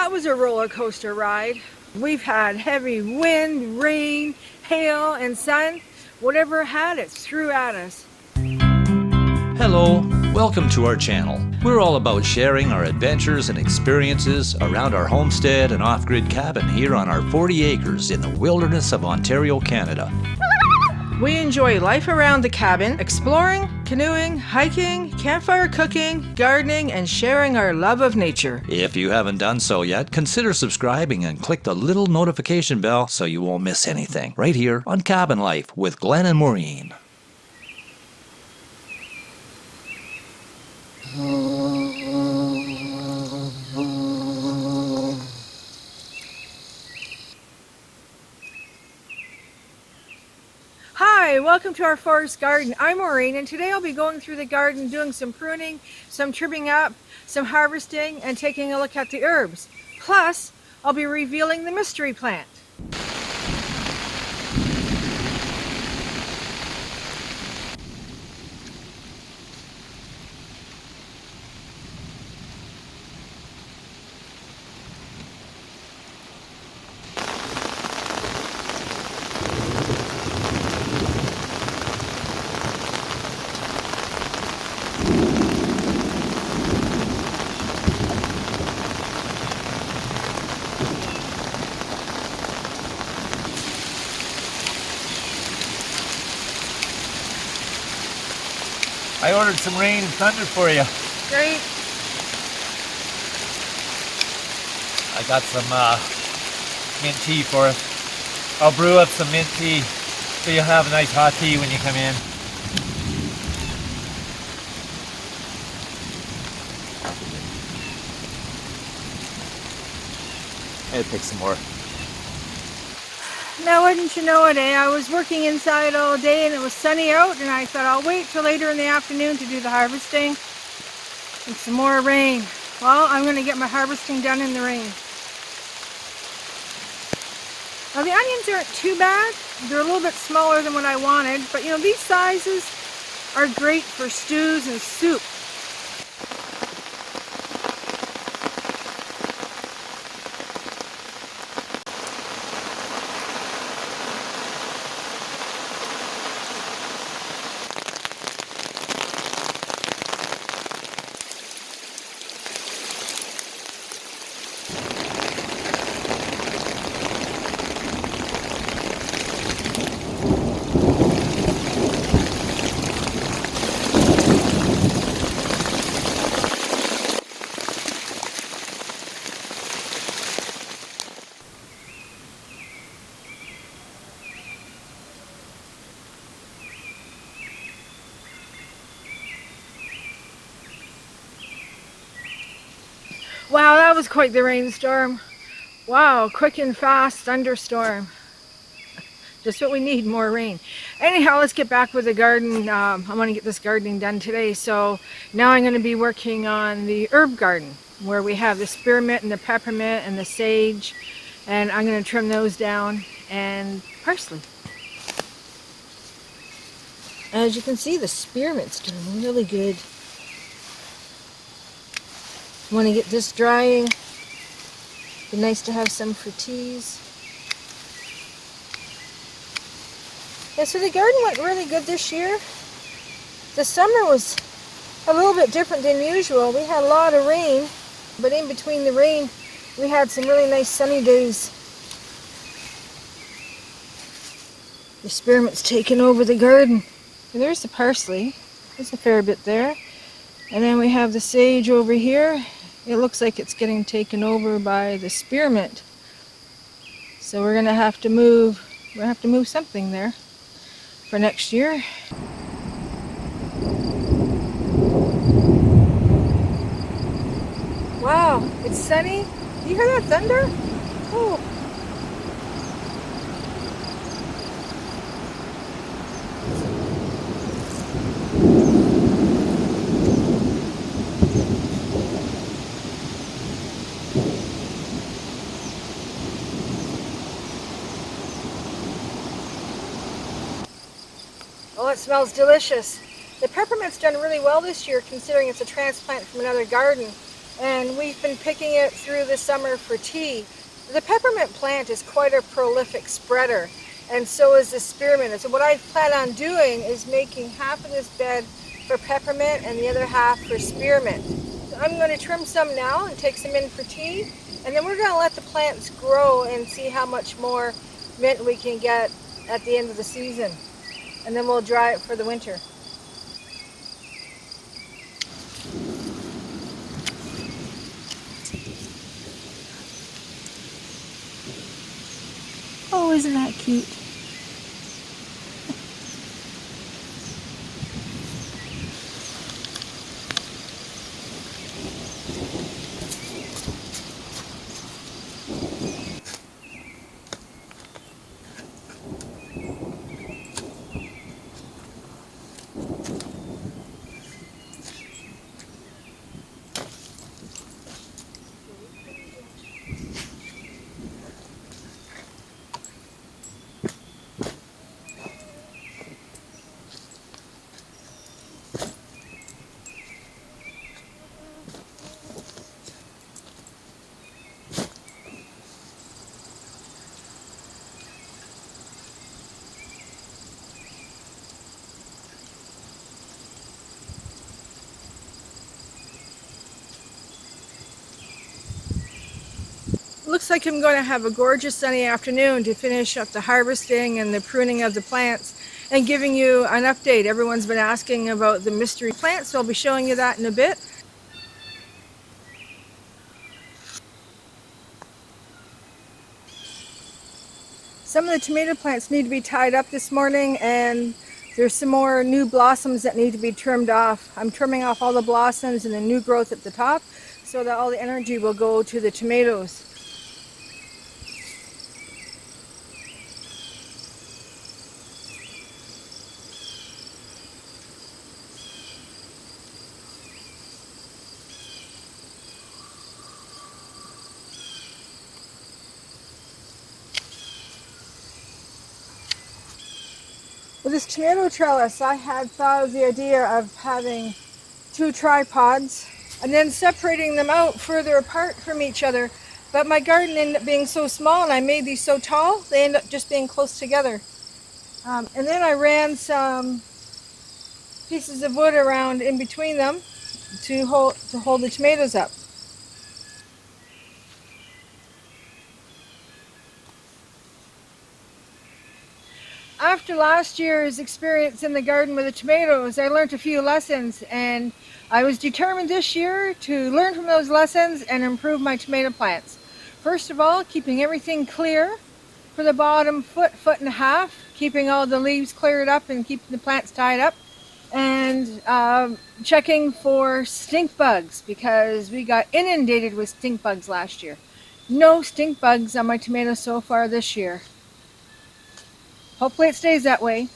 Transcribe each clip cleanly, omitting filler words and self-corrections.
that was a roller coaster ride. We've had heavy wind, rain, hail, and sun. Whatever had it threw at us. Hello, welcome to our channel. We're all about sharing our adventures and experiences around our homestead and off-grid cabin here on our 40 acres in the wilderness of Ontario, Canada. We enjoy life around the cabin, exploring, canoeing, hiking, campfire cooking, gardening, and sharing our love of nature. If you haven't done so yet, consider subscribing and click the little notification bell so you won't miss anything. Right here on Cabin Life with Glenn and Maureen. Hi, welcome to our forest garden. I'm Maureen, and today I'll be going through the garden doing some pruning, some trimming up, some harvesting, and taking a look at the herbs. Plus, I'll be revealing the mystery plant. I ordered some rain and thunder for you. Great. I got some mint tea for us. I'll brew up some mint tea so you'll have a nice hot tea when you come in. I'll pick some more. Now, wouldn't you know it, I was working inside all day and it was sunny out, and I thought I'll wait till later in the afternoon to do the harvesting. And some more rain. Well, I'm going to get my harvesting done in the rain. Now, the onions aren't too bad. They're a little bit smaller than what I wanted, but you know, these sizes are great for stews and soup. Wow, that was quite the rainstorm. Wow, quick and fast thunderstorm. Just what we need, more rain. Anyhow, let's get back with the garden. I want to get this gardening done today. So now I'm going to be working on the herb garden, where we have the spearmint and the peppermint and the sage. And I'm going to trim those down, and parsley. As you can see, the spearmint's doing really good. Want to get this drying. Be nice to have some for teas. Yeah, so the garden went really good this year. The summer was a little bit different than usual. We had a lot of rain, but in between the rain, we had some really nice sunny days. The spearmint's taken over the garden. And there's the parsley. There's a fair bit there. And then we have the sage over here. It looks like it's getting taken over by the spearmint. So we're gonna have to move something there for next year. Wow, it's sunny. Do you hear that thunder? Oh. Oh, it smells delicious. The peppermint's done really well this year, considering it's a transplant from another garden. and we've been picking it through the summer for tea. The peppermint plant is quite a prolific spreader, and so is the spearmint. And so what I plan on doing is making half of this bed for peppermint and the other half for spearmint. So I'm going to trim some now and take some in for tea, and then we're going to let the plants grow and see how much more mint we can get at the end of the season. And then we'll dry it for the winter. Oh, isn't that cute? Looks like I'm going to have a gorgeous sunny afternoon to finish up the harvesting and the pruning of the plants and giving you an update. Everyone's been asking about the mystery plants, so I'll be showing you that in a bit. Some of the tomato plants need to be tied up this morning, and there's some more new blossoms that need to be trimmed off. I'm trimming off all the blossoms and the new growth at the top so that all the energy will go to the tomatoes. With this tomato trellis, I had thought of the idea of having 2 tripods and then separating them out further apart from each other. But my garden ended up being so small, and I made these so tall, they end up just being close together. And then I ran some pieces of wood around in between them to hold the tomatoes up. After last year's experience in the garden with the tomatoes, I learned a few lessons, and I was determined this year to learn from those lessons and improve my tomato plants. First of all, keeping everything clear for the bottom foot and a half, keeping all the leaves cleared up and keeping the plants tied up, and checking for stink bugs, because we got inundated with stink bugs last year. No stink bugs on my tomatoes so far this year. Hopefully it stays that way.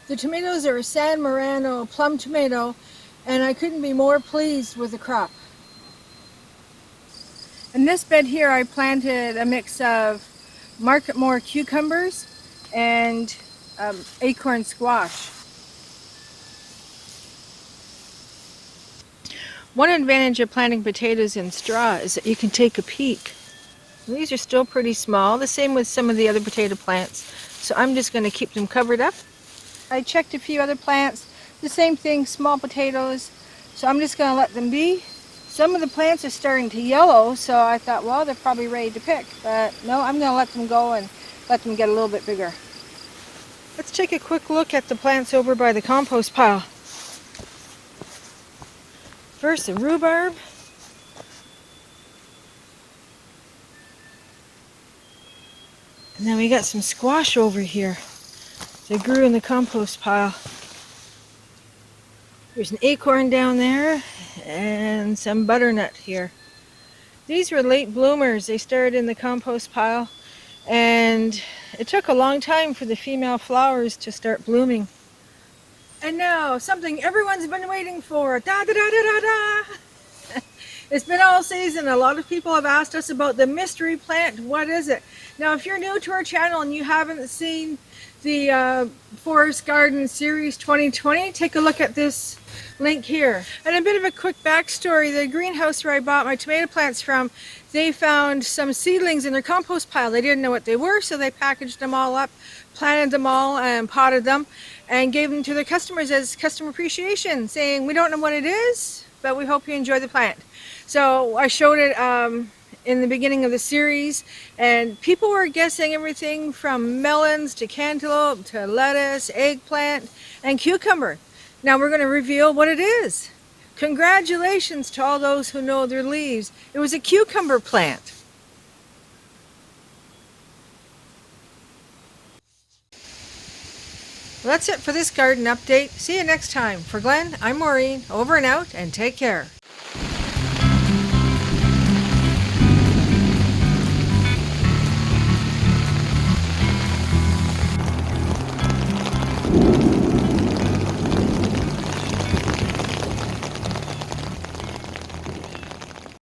The tomatoes are a San Morano Plumb Tomato, and I couldn't be more pleased with the crop. In this bed here, I planted a mix of Marketmore cucumbers and acorn squash. One advantage of planting potatoes in straw is that you can take a peek. These are still pretty small, the same with some of the other potato plants. So I'm just going to keep them covered up. I checked a few other plants, the same thing, small potatoes. So I'm just going to let them be. Some of the plants are starting to yellow, so I thought, well, they're probably ready to pick. But no, I'm going to let them go and let them get a little bit bigger. Let's take a quick look at the plants over by the compost pile. First, the rhubarb. And then we got some squash over here. They grew in the compost pile. There's an acorn down there and some butternut here. These were late bloomers. They started in the compost pile, and it took a long time for the female flowers to start blooming. And now, something everyone's been waiting for. Da da da da da da! It's been all season. A lot of people have asked us about the mystery plant. What is it? Now, if you're new to our channel and you haven't seen the Forest Garden Series 2020, take a look at this link here. And a bit of a quick backstory. The greenhouse where I bought my tomato plants from, they found some seedlings in their compost pile. They didn't know what they were, so they packaged them all up, planted them all and potted them, and gave them to their customers as customer appreciation, saying, we don't know what it is, but we hope you enjoy the plant. So I showed it in the beginning of the series, and people were guessing everything from melons to cantaloupe to lettuce, eggplant, and cucumber. Now we're going to reveal what it is. Congratulations to all those who know their leaves. It was a cucumber plant. Well, that's it for this garden update. See you next time. For Glenn, I'm Maureen. Over and out, and take care.